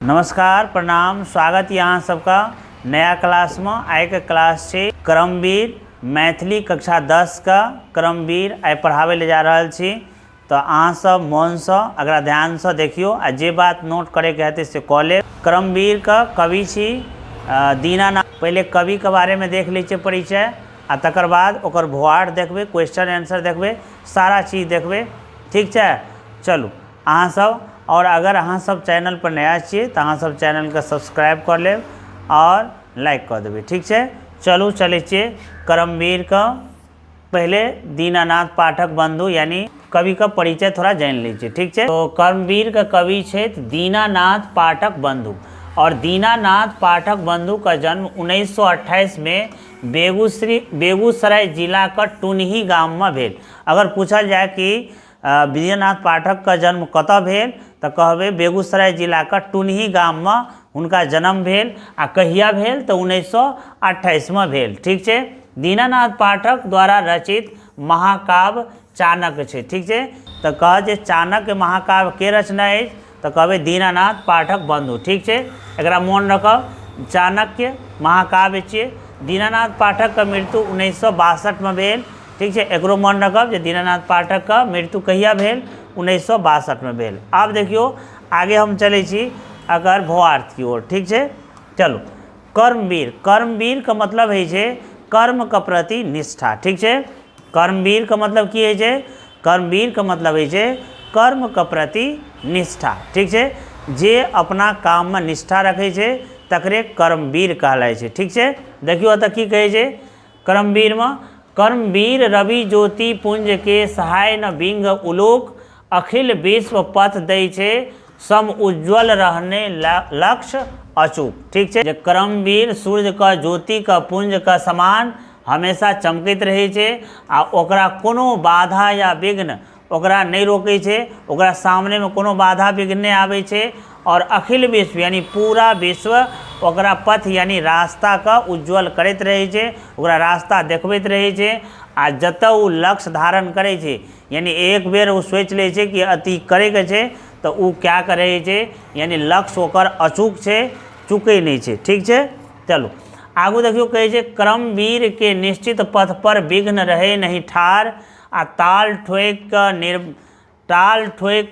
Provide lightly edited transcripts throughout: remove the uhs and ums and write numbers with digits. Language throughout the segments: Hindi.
नमस्कार, प्रणाम, स्वागत यहाँ सबका नया क्लास में। आइ के क्लास है क्रमवीर मैथिली कक्षा 10 का क्रमवीर आइ पढ़ावे ले जा रहा छी। तो अहाँ सब मन से अगर ध्यान से देखियो आ जे बात नोट करे के हेतै से कऽ ले। क्रमवीर का कवि छी दीनानाथ। पहले कवि के बारे में देख लीजिए परिचय, आ तकर बाद ओकर भुआर देखबे, क्वेश्चन आंसर देखबे, सारा चीज देखबे। ठीक है, चलू अहाँ सब। और अगर अहाँ सब चैनल पर नया छिए तो अहाँ सब चैनल के सब्सक्राइब कर ले और लाइक कर देवे। ठीक है, चलू चले छिए क्रमवीर का। पहले दीनानाथ पाठक बंधु यानी कवि का परिचय थोड़ा जान लीजिए। ठीक है, तो क्रमवीर का कवि है दीनानाथ पाठक बंधु। और दीनानाथ पाठक बंधु का जन्म 1928 में बेगूसराय जिला का टुनही गाँव में भेल। अगर पूछल जाए कि दीनानाथ पाठक का जन्म कतऽ भेल तो कहबे बेगूसराय जिला का टुनही गाँव में उनका जन्म भेल। आ कहिया भेल तो 1928 में भेल। ठीक है, दीनानाथ पाठक द्वारा रचित महाकाव्य चाणक्य है। ठीक है, तो कह जे चाणक्य महाकाव्य के रचना है तो कहबे दीनानाथ पाठक बंधु। ठीक है, एकरा मोन रखब, चाणक्य महाकाव्य छे। दीनानाथ पाठक का मृत्यु 1962 में भेल। ठीक है, एकरो मन रखब जे दीनानाथ पाठक का मृत्यु कहिया भेल 1962 में भेल। अब देखियो आगे हम चले छी अगर भवार्थ की ओर। ठीक है, चलो कर्मवीर। कर्मवीर का मतलब है जे कर्म के प्रति निष्ठा। ठीक है, कर्मवीर का मतलब की है जे कर्मवीर का मतलब है जे कर्म के प्रति निष्ठा। ठीक है, जे अपना काम में निष्ठा रखे छे तकरे कर्मवीर कहलाय छे। ठीक है, देखियो अतः की कहे छे कर्मवीर में, कर्मवीर रवि ज्योति पुंज के सहाय न बिंग उलोक अखिल विश्व पथ दै छे सम उज्ज्वल रहने लक्ष्य अचूक। ठीक है, कर्मवीर सूर्य का ज्योति का पुंज का समान हमेशा चमकैत रहे छे आ ओकरा कोनो बाधा या विघ्न ओकरा नहीं रोके छे, ओकरा सामने में कोनो बाधा विघ्न नहीं आवे छे। और अखिल विश्व यानी पूरा विश्व ओकरा पथ यानी रास्ता का उज्ज्वल करते रहे छे, ओकरा रास्ता देखबैत रहे छे। आ जतऽ उ लक्ष्य धारण करे छे यानी एक बेर वो सोच ले छे कि अति करे के छे तो उ क्या करे छे यानी लक्ष्य ओकर अचूक छे, चूके नहीं छे। ठीक है, चलो आगू देखियो कहे छे कर्मवीर के निश्चित पथ पर विघ्न रहे नहीं ठार आ ताल ठोक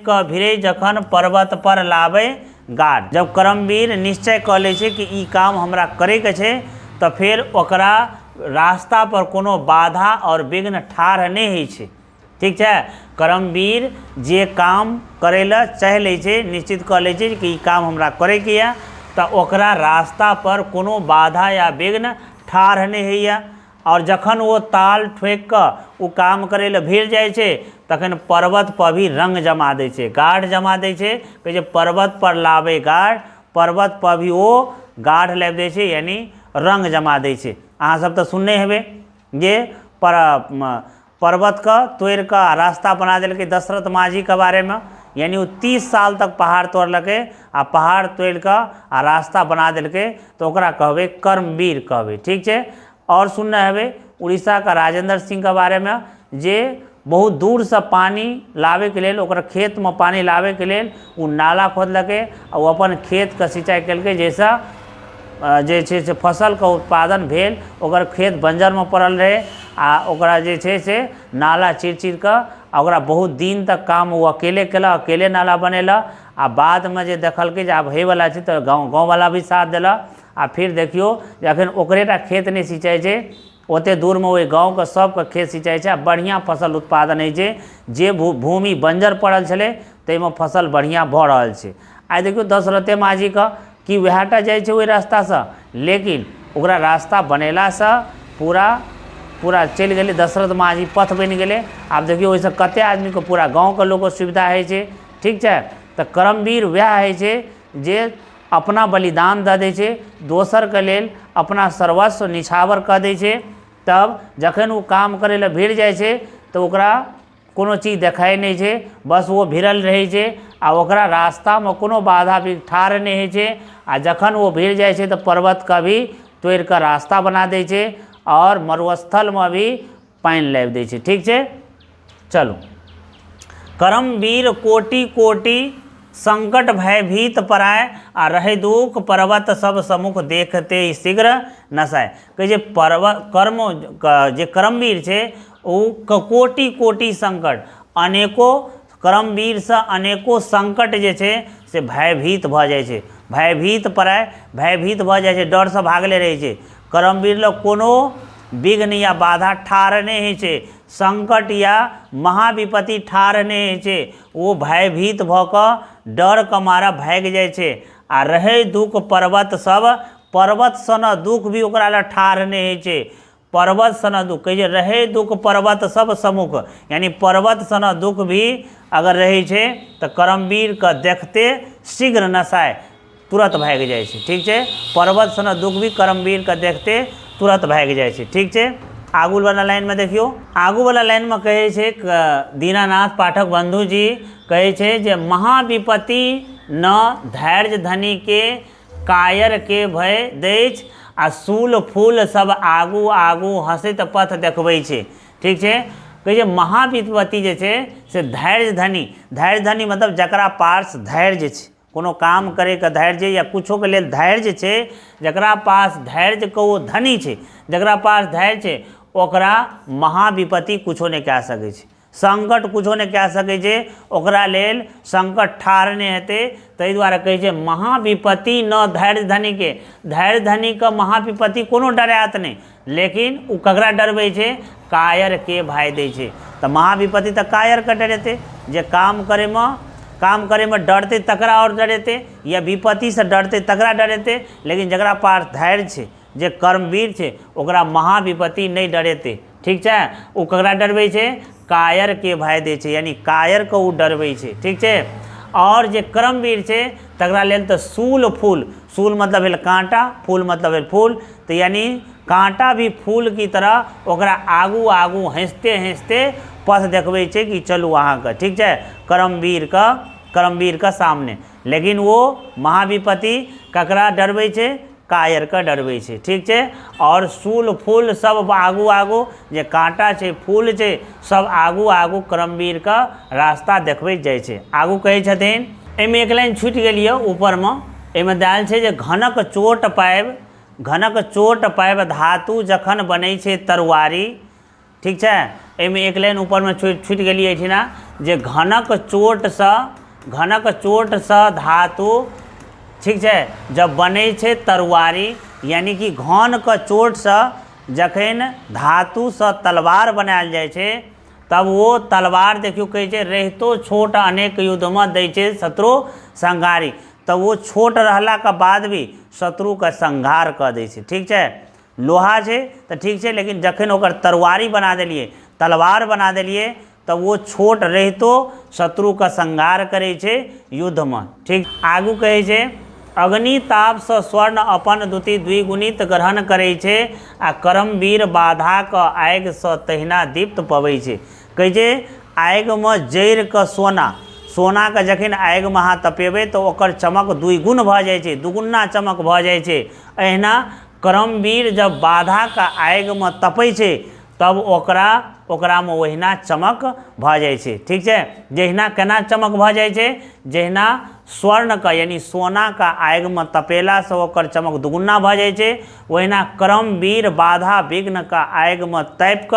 क भिरे जखन पर्वत पर लावे गाढ़। जब कर्मवीर निश्चय कर ले छे कि ई काम हमरा करे के छे तो फिर ओकरा रास्ता पर कोनो बाधा और विघ्न ठाढ़ नहीं होइ छे। ठीक है, कर्मवीर जे काम करे ला चाह ले छे, निश्चित कर ले छे कि ई काम हमरा करे के या तो ओकरा रास्ता पर कोनो बाधा या विघ्न ठाढ़ नहीं होइया। और जखन वो ताल ठोक क वो काम करे ला भिड़ जाए छे तखन पर्वत पर भी रंग जमा दे छे, गाढ़ जमा दे छे। कहे छे पर्वत पर लावे गाढ़, पर्वत पर भी वो गाढ़ लाब दे छे यानी रंग जमा दे छे। अहाँ सब तो सुनने हेबे जे पर्वत का तोड़ का रास्ता बना दिलके दशरथ माझी के बारे में, यानी वो 30 साल तक पहाड़ तोड़लके आ पहाड़ तोड़ का आ रास्ता बना दिलके तो ओकरा कहबे कर्मवीर कहबे। ठीक है, और सुनना है उड़ीसा का राजेंद्र सिंह के बारे में जे बहुत दूर से पानी लावे के लेल, ओकर खेत में पानी लावे के लेल वो नाला खोदलके और वो अपन खेत के सिंचाई कलके, जैसा जे छे से फसल का उत्पादन भेल। ओकर खेत बंजर में पड़ल रहे आ ओकरा जे छे से नाला चीर चीर के ओकरा बहुत दिन तक काम वो अकेले केला, अकेले नाला बनेला। आ बाद में जे देखलकै जे आब होयवला छै तो गाँववाला भी साथ देला। आ फिर देखियो जखन ओकरेटा खेत नहीं सिंचाई छे ओते दूर में वही गाँव के सबके खेत सिंचाई छे, बढ़िया फसल उत्पादन होइ छे। जे भूमि बंजर पड़ल छले ताहिमे फसल बढ़िया भऽ रहल छे। आइ देखियो दशरथे माझी का कि वएहटा जाइ छे ओहि रास्ता से, लेकिन ओकरा रास्ता बनेला से पूरा चल गए दशरथ माझी पथ बन गए। आब देखियो ओहिसे कते आदमी को पूरा गाँव के लोग सुविधा है छे। ठीक है, तो कर्मवीर वह है छे जे अपना बलिदान दे दे छे, दोसर के लेल अपना सर्वस्व निछावर कर दे छे। तब जखन वो काम करे ला भिड़ जाए छे तो ओकरा कोनो चीज देखाई नहीं छे, बस वो भिड़ल रहे छे आ ओकरा रास्ता में कोनो बाधा भी ठाढ़ नहीं है छे। आ जखन वो भिड़ जाए छे तो पर्वत का भी तोड़ कर रास्ता बना दे छे और मरुस्थल में भी पानी लाब दे छे। ठीक है, चलो कर्मवीर कोटि कोटि संकट भयभीत पराय आ रहे दुख पर्वत सब समुख देखते शीघ्र नसाय। कहे पर्वत कर्म जे कर्मवीर है वो कोटि कोटि संकट अनेको कर्मवीर से अनेको संकट जे छै से भयभीत भ जाय छै। भयभीत पराय भयभीत भ जाय छै, डर से भागले रहे छै। कर्मवीर लग कोनो विघ्न या बाधा ठार नहीं होइ छै, संकट या महाविपत्ति ठार नहीं होइ छै। वो भयभीत भ कऽ डर के मारा भाग जाय छै। आ रहे दुख पर्वत सब, पर्वत सन दुख भी ओकरा लग ठार नहीं होइ छै। पर्वत सन दुख कहे रहे दुख पर्वत सब समुख, यानी पर्वत सन दुख भी अगर रहे छै तो कर्मवीर के देखते शीघ्र नसाय, तुरंत भाग जाय छै। ठीक है, पर्वत सन दुख भी कर्मवीर के देखते तुरंत भाग जाय छै। ठीक है, आगू वाला लाइन में देखियो, आगू वाला लाइन में कहे छै दीनानाथ पाठक बंधु जी कहे छै जे महाविपत्ति न धैर्य धनी के कायर के भय दैछ आ सूल फूल सब आगू आगू हंसैत पथ देखबै छै। ठीक है, कहे महाविपत्ति जे छै से धैर्य धनी मतलब जकरा पास धैर्य छै, कोनो काम करे के धैर्य या कुछो के लेल धैर्य छै, जकरा पास धैर्य के वो धनी छै, जकरा पास धैर्य छै ओकरा महाविपत्ति कुछो नहीं कह सकै छै, संकट कुछो नहीं कह सकै छै, ओकरा लेल संकट ठार नहीं हेतै। ताहि दुआरे कहै छै महाविपत्ति न धैर्य धनी के, धैर्य धनी के महाविपत्ति कोनो डरायत नहीं, लेकिन उ ककरा डरबै छै, कायर के भाय दै छै। तो महाविपत्ति तो कायर के डरेते, जे काम करे में डरते तकरा और डरेते, या विपत्ति से डरते तकरा डरेते। लेकिन जकरा पास धैर्य छै, जे कर्मवीर छै, ओकरा महाविपत्ति नहीं डरेते। ठीक है, वो ककरा डरबै छै, कायर के भय दै छै, यानी कायर के वो डरबै छै। ठीक है, और जे कर्मवीर छै तकरा लेल तो सूल फूल, सूल मतलब भेल कांटा, फूल मतलब भेल फूल, तो यानी कांटा भी फूल की तरह ओकरा आगू आगू हंसते हंसते पथ देखबै छै कि चलू अहाँ के। ठीक है, कर्मवीर का सामने। लेकिन वो महाविपत्ति ककरा डरबै छै, कायर का डरबै छै। ठीक है, और सूल फूल सब आगू आगू जे कांटा छै फूल छै सब आगू आगू कर्मवीर का रास्ता देखबैत जाइ छै। आगू कहै छथिन, एहिमे एक लाइन छूटि गेल यऽ ऊपर में, एहिमे देल छै जे घनक चोट पाबि धातु जखन बनै छै तरुआरी। ठीक है, एहिमे एक लाइन ऊपर में छूटि गेलिए एहिठिना जे घनक चोट सँ धातु, ठीक है, जब बनै छै तरुआरी, यानी कि घन के चोट से जखन धातु से तलवार बनायल जाइ छै तब वो तलवार देखियो कहै छै रहितो छोट अनेक युद्ध में दै छै शत्रु संहारी। तब वो छोट रहला के बाद भी शत्रु के संहार कऽ दै छै। ठीक है, लोहा छै तो ठीक है, लेकिन जखन ओकर तरवारी बना देलिए, तलवार बना देलिए, तब वो छोट रहितो शत्रु का संहार करे छे युद्ध में। ठीक, आगू कहे छे अग्नि ताप से स्वर्ण अपन दुति द्विगुणित ग्रहण करे छे आ कर्मवीर बाधा क आगि से तहिना दीप्त पबै छे। कहे छे आगि में जैर क सोना के जखन आगि में अहाँ तपेबै तो ओकर चमक दुगुण भ जाइ छे, दुगुना चमक भ जाइ छे। अहिना कर्मवीर जब बाधा का आगि में तपै छे तब ओकरा में ओहिना चमक भ जाइ छे। ठीक है, जहिना केना चमक भ जाइ छे, जहिना स्वर्ण का यानी सोना का आगि में तपेला से ओकर चमक दुगुना भ जाइ छे, ओहिना कर्मवीर बाधा विघ्न का आगि में तपि क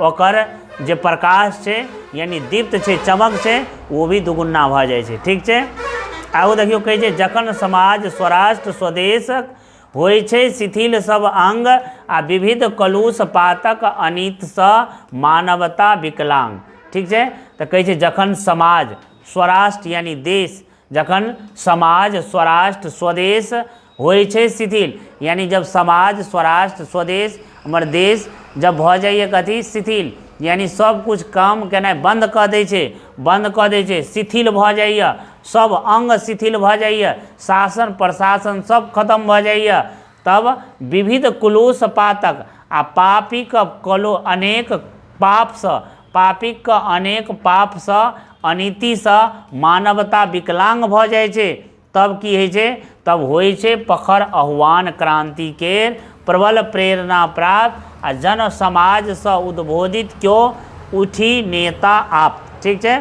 ओकर जे प्रकाश छे यानी दीप्त छे, चमक छे, वो भी दुगुना भ जाइ छे। ठीक है, आगू देखियो कहै छे जखन समाज स्वराष्ट्र स्वदेशक होइ छे शिथिल सब अंग आ विविध कलुष पातक अनित स मानवता विकलांग। ठीक है, तो कहे छे जखन समाज स्वराष्ट्र यानी देश, जखन समाज स्वराष्ट्र स्वदेश होइ छे शिथिल, यानी जब समाज स्वराष्ट्र स्वदेश हमर देश जब भ जाइए कथी शिथिल, यानी सब कुछ काम केनाइ बंद कऽ दै छै, शिथिल भ जाइए, सब अंग शिथिल भ जाइए, शासन प्रशासन सब खत्म भ जाइए, तब विविध कुलूष पातक आ पापी के कलो अनेक पाप सँ अनिति सँ मानवता विकलांग भ जाइ छै। तब की होइ छै, तब होइ छै पखर आह्वान क्रांति के प्रबल प्रेरणा प्राप्त आ जन समाज से उद्बोधित क्यों उठी नेता आप। ठीक है,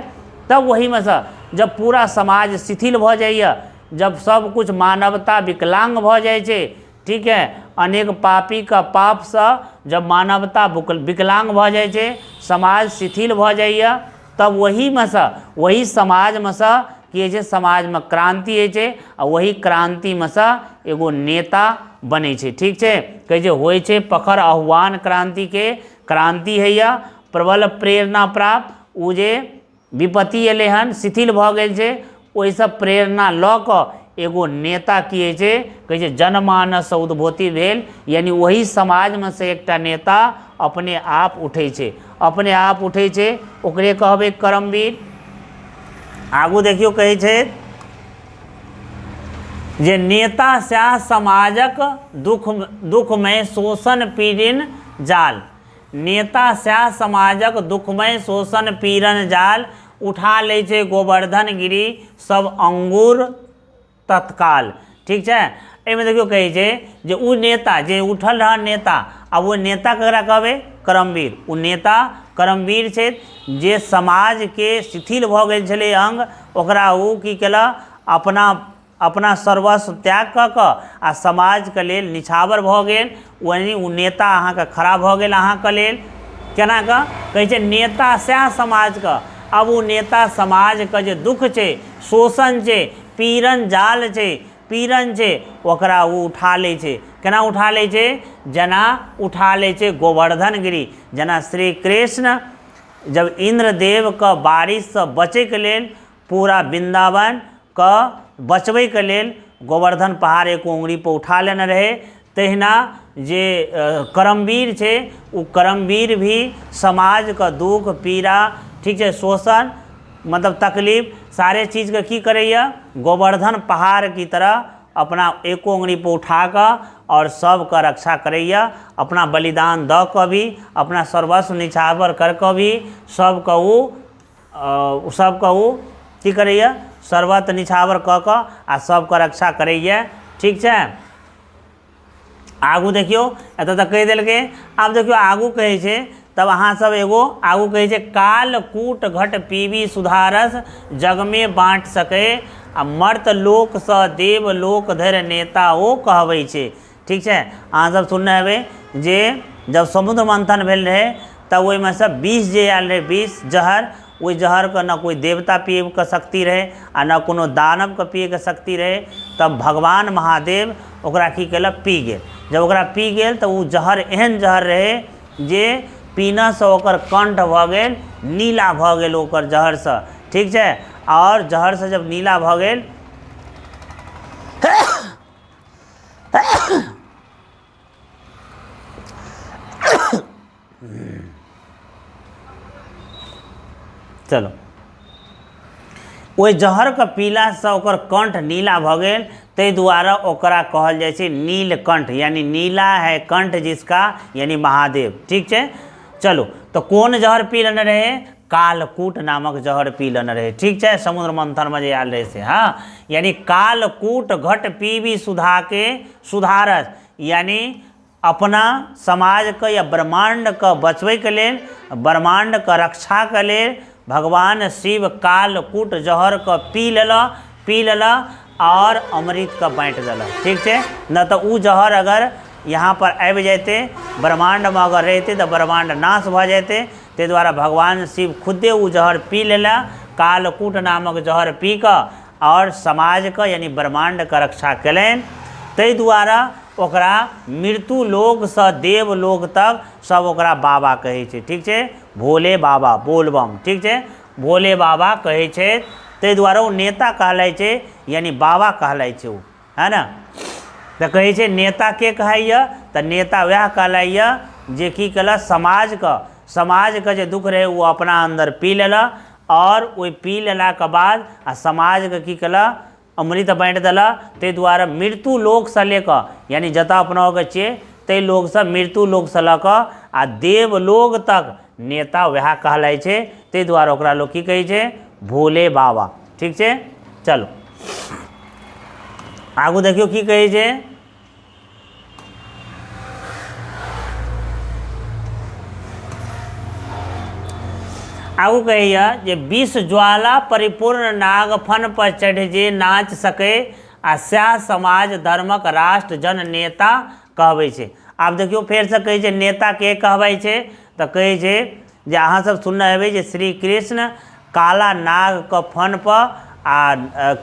तब वही में से जब पूरा समाज शिथिल भ जाइए, जब सब कुछ मानवता विकलांग भ जाइ छै, ठीक है, अनेक पापी का पाप से जब मानवता विकलांग भ जाइ छै, समाज शिथिल भ जाइए, तब वही में से वही समाज में से कि होइ छै, समाज में क्रांति होइ छै आ वही क्रांति में से एगो नेता बने छै, ठीक छै। कहै छै होइ छै पखर आह्वान क्रांति के, क्रांति हैया प्रबल प्रेरणा प्राप्त, उ जे विपत्ति एलै हन शिथिल भ गेल छै, ओहिसँ प्रेरणा लऽ कऽ एगो नेता की होइ छै, कहै छै जनमानस उद्भूति भेल, यानी वही समाज में से एकटा नेता अपने आप उठै छै, अपने आप उठै छै, ओकरे कहबै करमवीर। आगू देखियो कहै छै जे नेता स्याह समाजक दुखमय शोषण पीड़न जाल, नेता स्याह समाजक दुखमय शोषण पीड़न जाल, उठा ले छै गोवर्धन गिरी सब अंगूर तत्काल, ठीक छै। एहिमे देखियो कहै छै जे उ नेता जे उठल रहा नेता, आ वो नेता ककरा कहबै, करमवीर। उ नेता करमवीर छै जे समाज के शिथिल भ गेल छलै अंग, ओकरा उ की केला, अपना सर्वस्व त्याग कऽ कऽ आ समाज के लेल निछावर भ गेल, यानी उ नेता अहाँके खड़ा भ गेल अहाँके लेल। केना कऽ कहै छै नेता सएह समाज के, अब उ नेता समाज के जे दुख छै, शोषण छै, पीड़न जाल छै, पीड़न छै, ओकरा उ उठा लै छै। केना उठा लै छै, जेना उठा लै छै गोवर्धन गिरी, जेना श्री कृष्ण जब इंद्रदेव के बारिश से बचै के लेल पूरा वृंदावन के बचबै के लेल गोवर्धन पहाड़ एक उंगली पर उठा लेने रहे, तहिना जे करमवीर छै, उ करमवीर भी समाज का दुख पीड़ा, ठीक है, शोषण मतलब तकलीफ सारे चीज़ के की करैया, गोवर्धन पहाड़ की तरह अपना एको उंगली पर उठा कर और सबका रक्षा करैया, अपना बलिदान द के भी, अपना सर्वस्व निछावर कर के भी सबका उ की करैया, सर्वत्र निछावर क के आ सबका रक्षा करैया, ठीक छै। आगू देखियो एत तक कहि देलकै। आब देखियो आगू कहै छै, तब अहाँ सब एगो आगू कहै छै काल कूट घट पीबी सुधारस जग में बाँट सके, आ मर्त लोक स देव लोक धरि नेता ओ कहबै छै, ठीक छै। अहाँ सब सुनने हेबै जे जब समुद्र मंथन भेल रहे तब ओहिमे से 20 जे आयल रहे, 20 जहर, ओहि जहर के न कोई देवता पिए के शक्ति रहे आ न कोनो दानव के पिए के शक्ति रहे, तब भगवान महादेव ओकरा की केलक, पी गेल। जब ओकरा पी गेल तऽ उ जहर एहन जहर रहे जे पीना से ओकर कंठ भ गेल नीला भ गेल ओकर जहर से, ठीक छै। और जहर से जब नीला भ गेल चलो ओहि जहर के पीला से ओकर कंठ नीला भ गेल, ताहि दुआरे ओकरा कहल जाइ छै नीलकंठ, यानी नीला है कंठ जिसका, यानी महादेव, ठीक छै। चलो तो कौन जहर पी लेने रहे, कालकूट नामक जहर पी लेने रहे, ठीक छै, समुद्र मंथन में जे आयल रहे से। हाँ, यानी कालकूट घट पीबी सुधा के सुधारस, यानी अपना समाज के या ब्रह्मांड के बचबै के लेल, ब्रह्मांड के रक्षा के लेल भगवान शिव कालकूट जहर के पी लेला और अमृत के बाँट देला, ठीक छै। न तो उ जहर अगर यहाँ पर आबि जाते, ब्रह्मांड में अगर रहते तो ब्रह्मांड नाश भ जाते, ताहि दुआरे भगवान शिव खुदे उ जहर पी लेला, कालकूट नामक जहर पी कऽ और समाज के यानी ब्रह्मांड के रक्षा कयलनि। ताहि दुआरे ओकरा मृत्यु लोक से देव लोक तक सब ओकरा बाबा कहै छै, ठीक छै, भोले बाबा, बोलबम, ठीक छै, भोले बाबा कहै छै। ताहि दुआरे ओ नेता कहलाइ छै, यानी बाबा कहलाइ छै, ओ है ना। तऽ कहै छै नेता के कहैया, तऽ नेता वएह कहलाइया जे की केला, समाज के जे दुख रहे वो अपना अंदर पी लेला, और ओहि पी लेला के बाद आ समाज के की केला, अमृत बाँटि देला। ताहि दुआरे मृत्यु लोक से लेकर, यानी जतऽ अपना के छियै ताहि लोक से, मृत्यु लोक से लऽ कऽ आ देव लोक तक नेता वएह कहलाइ छै। ताहि दुआरे ओकरा लोग की कहै छै, भोले बाबा, ठीक छै। चलो आगू देखियो की कहै छै, आगू कहैया जे विष ज्वाला परिपूर्ण नाग फन पर चढ़ जे नाच सके आ स्याह समाज धर्मक राष्ट्र जन नेता कहबै छै। आब देखियो फेर से कहै छै नेता के कहबै छै तऽ कहै छै जे अहाँ सब सुनने हेबै जे श्री कृष्ण काला नाग के फन पर आ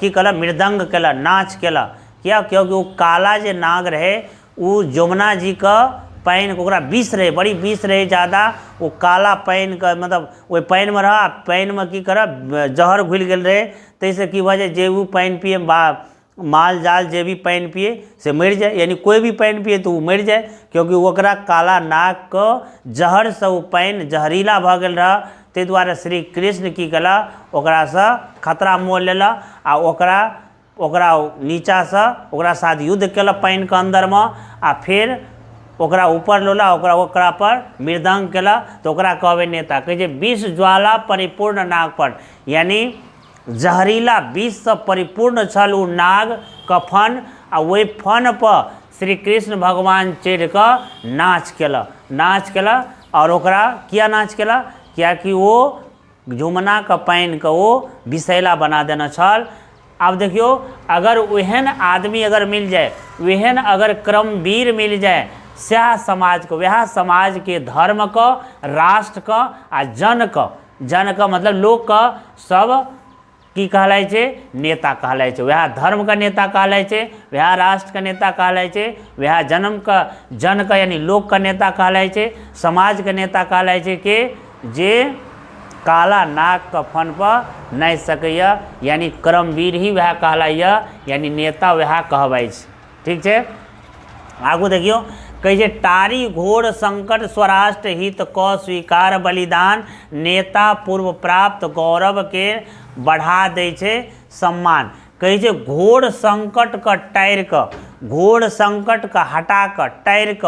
की कल मृदंग केल नाच केल। किया? क्योंकि वो काला जे नाग रहे वो जमुना जी का पानि ओकरा विष रहे, बड़ी विष रहे ज़्यादा। वो काला पानि का मतलब वो पानि में रहा, पानि में की कर जहर घुल गेल रहे, तैसे की भऽ जाए जे वो पानि पिए माल जाल जे भी पानि पिए से मरि जाए, यानी कोई भी पानि पिए तो वो मरि जाए, क्योंकि ओकरा काला नाग के जहर से वो पानि जहरीला भऽ गेल रहा। ताहि दुआरे श्री कृष्ण की कला ओकरा से खतरा मोल लेला आ ओकरा नीचा से ओकरा साथ युद्ध केल पानि के अंदर में आ फिर ओकरा ऊपर लोला ओकरा पर मृदंग केला तो ओकरा कहबै नेता। कहै छै विष ज्वाला परिपूर्ण नाग पर, यानी जहरीला विष से परिपूर्ण छल ओ नाग के फन आ वही फन पर श्री कृष्ण भगवान चढ़ कऽ नाच केला और ओकरा किया नाच केला? कियाकि वो जमुना के पानि के वो विषैला बना देने छल। अब देखियो अगर वहन आदमी अगर मिल जाए, वहन अगर क्रमवीर मिल जाए स्याह समाज को, वह समाज के धर्म का, राष्ट्र का आ जन का मतलब लोग का सब की कहलाय छै? नेता कहलाय छै। वह धर्म का नेता कहलाय छै, वह राष्ट्र का नेता कहलाय छै, वह जन का यानी लोक का नेता कहलाय छै, समाज का नेता कहलाय छै के जे काला नाग के फन पर नहीं सकैया, यानी क्रमवीर ही वह कहलाय, यानी नेता वह कहबै छै। ठीक छै। आगू देखियो कहै छै टारी घोर संकट स्वराष्ट्र हित क स्वीकार बलिदान, नेता पूर्व प्राप्त गौरव के बढ़ा दै छै सम्मान। कहै छै घोर संकट के टाइर क, घोर संकट के हटा क टाइर क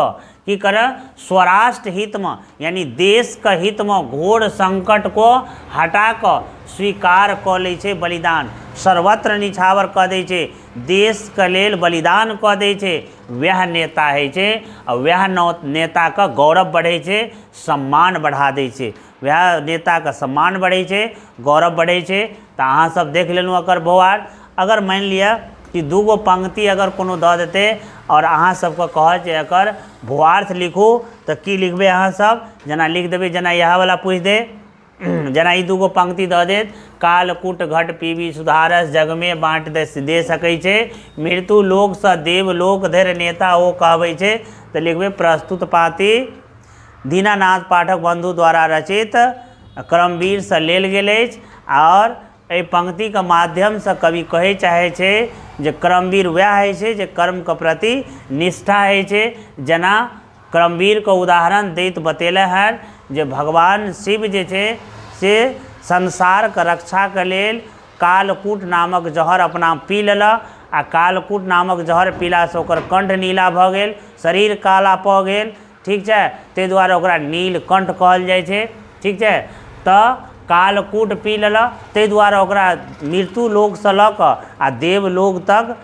की करे स्वराष्ट्र हित में, यानी देश के हित में घोर संकट को हटा क स्वीकार क लै छै बलिदान, सर्वत्र निछावर क दै छै, देश के लेल बलिदान क दै छै, वह नेता है छै। और वह नेता का गौरव बढ़े छै, सम्मान बढ़ा दै छै। वह नेता का सम्मान बढ़े छै, गौरव बढ़े छै। तो अहाँ सब देख लेलू अकर भोवार। अगर मान लिया कि दूगो पंक्ति अगर कोनो दऽ देते और अहाँ सबके कहत जे एकर भोवार्थ लिखू तो की लिखबे अहाँ सब? जना लिख देबे, जना यह वाला पूछ दे, जना ई दूगो पंक्ति दऽ देत कालकूट घट पीबी सुधारस जग में बाँट दे सकै छै, मृत्यु लोक सँ देव लोक धरि नेता ओ कहबै छै। तो लिखबे प्रस्तुत पाती दीनानाथ पाठक बंधु द्वारा रचित क्रमवीर से लेल गेल अछि। और एहि पंक्ति के माध्यम से कवि कहे चाहे छै जे क्रमवीर वह है छै जे कर्म के प्रति निष्ठा है छै। जना क्रमवीर के उदाहरण दैत बतेले हैं जे भगवान शिव जे छै से संसार के रक्षा के लेल कालकूट नामक जहर अपना पी लेला आ कालकूट नामक जहर पीला से ओकर कंठ नीला भऽ गेल, शरीर काला भऽ गेल। ठीक छै। ताहि दुआरे ओकरा नीलकंठ कहल जाइ छै। ठीक छै। तऽ कालकूट पी लेला ताहि दुआरे ओकरा मृत्यु लोक से लऽ कऽ आ देवलोक तक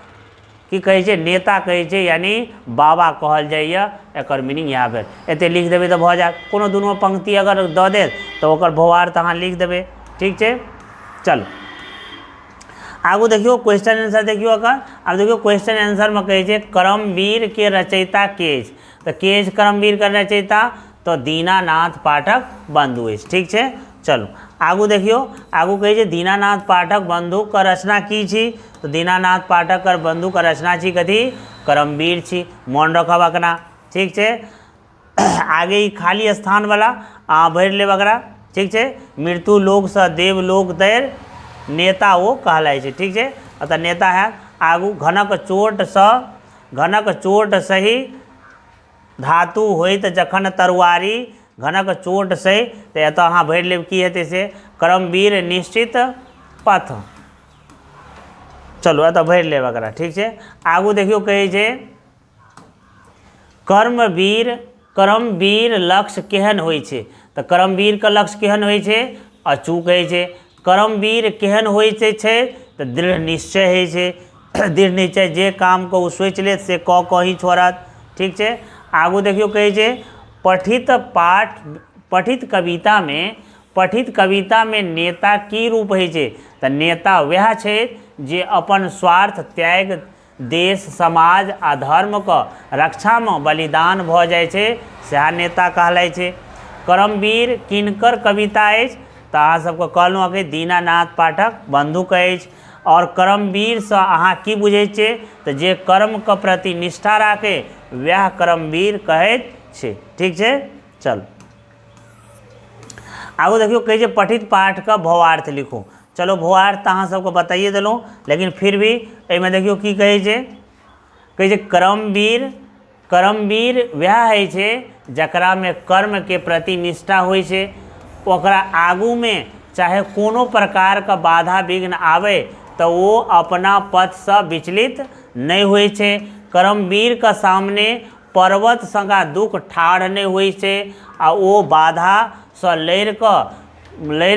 की कहै छै नेता कहै छै, यानी बाबा कहल जाइए। एकर मीनिंग यहाँ भेल। एते लिख देबै तऽ भऽ जायत। कोनो दुनू पंक्ति अगर दऽ देत तऽ ओकर भोवार्थ अहाँ लिख देबै। ठीक छै। चलो आगू देखियो क्वेश्चन आंसर देखियो अकर। अब देखियो क्वेश्चन आंसर में कहै छै करमवीर के रचयिता के अछि। तऽ के अछि करमवीर के रचयिता? तो दीनानाथ पाठक बंधु अछि। ठीक छै। चलो आगू देखियो। आगू कहै छै दीनानाथ पाठक बंधु के रचना की छी? तो दीनानाथ पाठक कर बंधु के रचना छी कथी? करमवीर छी। मोन रखब अकना। ठीक छै। आगे ही खाली स्थान वाला अहाँ भरि लेब अकरा। ठीक छै। मृत्यु लोक से देवलोक धरि नेता वो कहलाय छै। ठीक छै। अतः नेता है। आगू घनक चोट सही धातु होइत जखन तरुआरी, घनक चोट सही। तो एतऽ अहाँ भरि लेब की हेतै से करमवीर निश्चित पथ। चलो एतऽ भरि लेब एकरा। ठीक छै। आगू देखियो कहै छै करमवीर लक्ष्य केहन होइ छै? तऽ करमवीर के लक्ष्य केहन होइ छै? अचूक होइ छै। करमवीर केहन होइ छै तऽ दृढ़ निश्चय होइ छै। दृढ़ निश्चय जे काम को सोचि लेत से कऽ ही छोड़त। ठीक छै। आगू देखियो कहै छै पठित कविता में पठित कविता में नेता की रूप होइ छै तऽ नेता वएह छै जे अपन स्वार्थ त्याग देश समाज आ धर्म के रक्षा में बलिदान भऽ जाइ छै, सएह नेता कहलाई छै। करमवीर किनकर कविता अछि तऽ अहाँ सबके कहलहुँ कि दीनानाथ पाठक बंधुक अछि। और करमवीर से अहाँ की बुझै छियै तऽ जे कर्म के प्रति निष्ठा राखे वएह करमवीर कहैत छै। ठीक छै, चल आगू देखियो कहै छै पठित पाठ का भावार्थ लिखू। चलो भावार्थ तऽ अहाँ सबके बताइए देलहुँ, लेकिन फिर भी एहिमे देखियो की कहै छै करमवीर। करमवीर वएह होइ छै जकरा में कर्म के प्रति निष्ठा होइ छै, ओकरा आगू में चाहे कोनो प्रकार का बाधा विघ्न आवे तो वो अपना पथ से विचलित नहीं होइ छै। करमवीर के सामने पर्वत संगा दुख ठाढ़ नहीं होइ छै आ ओ बाधा से लड़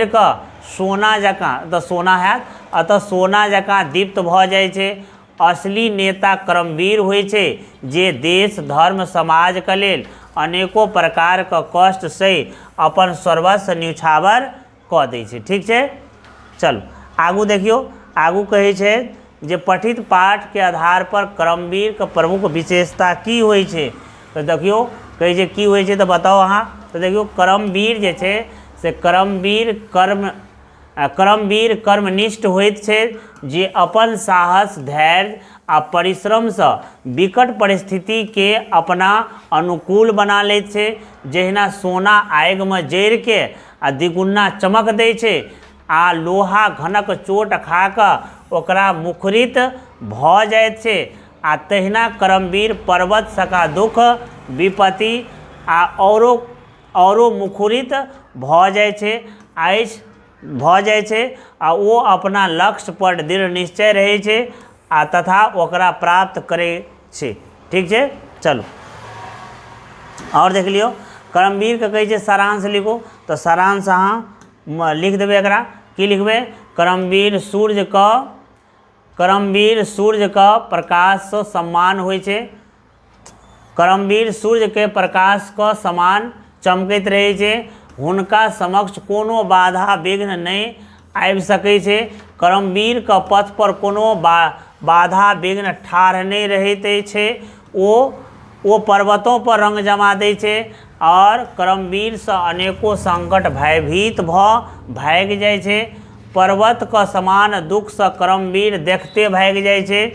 कऽ सोना जकाँ तऽ सोना हैत अतः सोना जकाँ दीप्त भऽ जाइ छै। असली नेता करमवीर होइ छै जे देश धर्म समाज के लेल अनेको प्रकार के कष्ट सहि अपन सर्वस्व न्यौछावर कऽ दै छै। ठीक छै, चलू आगू देखियो। आगू कहै छै जे पठित पाठ के आधार पर करमवीर के प्रमुख विशेषता की होइ छै तऽ देखियो कहै छै की होइ छै तऽ बताओ अहाँ। तऽ देखियो करमवीर जे छै से करमवीर कर्मनिष्ठ होइत छै जे अपन साहस धैर्य आ परिश्रम से विकट परिस्थिति के अपना अनुकूल बना लैत छै। जहिना सोना आगि में जरि के आ द्विगुना चमक दै छै आ लोहा घनक चोट खा कऽ ओकरा मुखरित भऽ जाइत छै, आ तहिना करमवीर पर्वत सका दुख विपत्ति आ औरो मुखरित भऽ जाइ छै आ वो अपना लक्ष्य पर दृढ़ निश्चय रहै छै आ तथा ओकरा प्राप्त करे छै। ठीक छै, चलो और देख लियो। करमवीर के कहै छै सारांश लिखो, तो सारांश अहाँ लिख देबै। एकरा की लिखबै? करमवीर सूर्य का प्रकाश से सम्मान होइ छै। करमवीर सूर्य के प्रकाश के समान चमकैत रहै छै, हुनका समक्ष कोनो बाधा विघ्न नहीं आबि सकै छै। करमवीर के पथ पर कोनो बाधा विघ्न ठाढ़ नहीं रहैत छै। वो पर्वतों पर रंग जमा दै छै और करमवीर से अनेको संकट भयभीत भागि जाइ छै। पर्वत के समान दुख से करमवीर देखते भागि जाइ छै।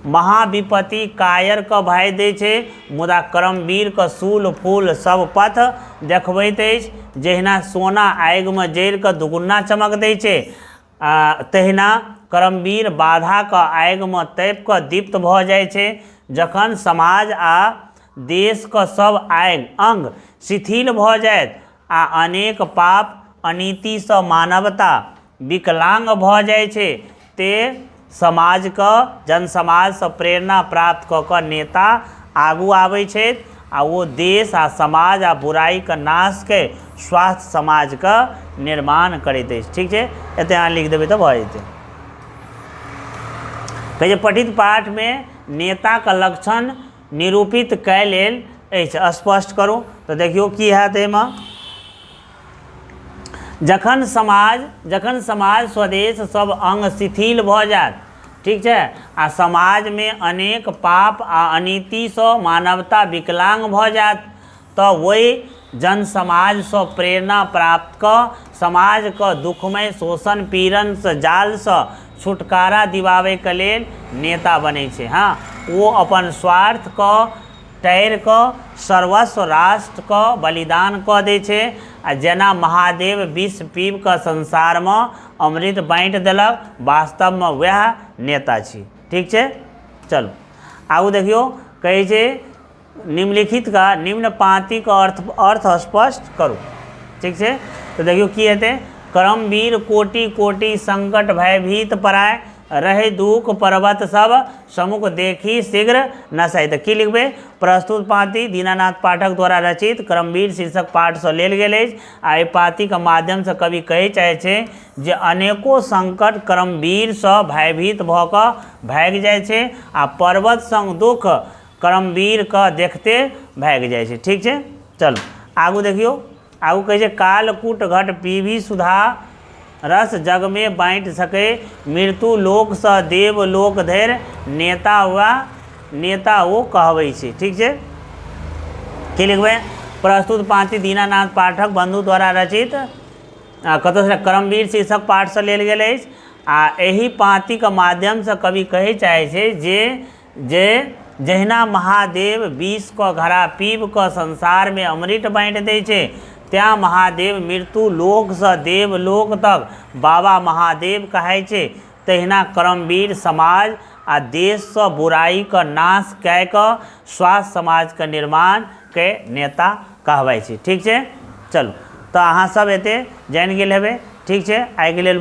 महाविपत्ति कायर के भाय दै छै, मुदा करमवीर के सूल फूल सब पथ देखबैत अछि। जहिना सोना आगि में जरि कऽ दुगुना चमक दै छै, तहिना करमवीर बाधा के आगि में तपि कऽ दीप्त भऽ जाइ छै। जखन समाज आ देश के सब अंग शिथिल भऽ जायत आ अनेक पाप अनीति से मानवता विकलांग भऽ जाइ छै, ते समाज के जनसमाज से प्रेरणा प्राप्त कऽ कऽ नेता आगू आबै छै आ वो देश आ समाज आ बुराई के नाश के स्वास्थ्य समाज के निर्माण करैत अछि। ठीक छै, एते अहाँ लिख देबै तऽ भऽ जेतै। कहै छै पठित पाठ में नेता का लक्षण निरूपित कय लेल अछि, स्पष्ट करू। तऽ देखियो की हैत एहिमे। जखन समाज स्वदेश सब अंग शिथिल भऽ जायत, ठीक छै, आ समाज में अनेक पाप आ अनीति से मानवता विकलांग भऽ जायत, तऽ वही जन समाज से प्रेरणा प्राप्त कऽ समाज के दुखमय शोषण पीड़न से जाल से छुटकारा दिवावे के लेल नेता बनै छै। हाँ, वो अपन स्वार्थ को तैर कऽ सर्वस्व राष्ट्र को बलिदान कऽ दै छै। आ जेना महादेव विष पीब कऽ संसार में अमृत बाँटि देलक, वास्तव में वह नेता छी। ठीक छै, चलो आगू देखियो। कहै छै निम्नलिखित का निम्न पाँति का अर्थ स्पष्ट करू। ठीक छै, तो देखियो की हेतै। करमवीर कोटि कोटि संकट भयभीत पराय, रहे दुख पर्वत सब समुख देखी शीघ्र नसै। तऽ की लिखबै? प्रस्तुत पाँति दीनानाथ पाठक द्वारा रचित करमवीर शीर्षक पाठ से लेल गेल अछि। आ एहि पाँति के माध्यम से कवि कहै चाहै छै जे अनेको संकट करमवीर से भयभीत भऽ कऽ भागि जाइ छै आ पर्वत संग दुख करमवीर के देखते भागि जाइ छै। ठीक छै, चलू आगू देखियो। आगू कहै छै कालकूट घट पीभी सुधा रस जग में बाँटि सके मृत्यु लोक स देव लोक धरि नेता ओ कहबै छै। ठीक छै, की लिखबै? प्रस्तुत पाँति दीनानाथ पाठक बंधु द्वारा रचित कतऽ से करमवीर शीर्षक पाठ से लेल गेल अछि। आ एहि पाँतिक माध्यम से कवि कहै चाहै छै जे जहिना महादेव विष क घड़ा पीब क संसार में अमृत बाँटि दै छै, त्या महादेव मृत्यु लोक से देव लोक तक बाबा महादेव कहै छै। तहिना करमवीर समाज आ देश से बुराई का नाश कै क स्वास्थ्य समाज के निर्माण के नेता कहबै छै। ठीक छै, चलू तो अहाँ सब एते जानि गेल हेबै। ठीक छै, आइ के लेल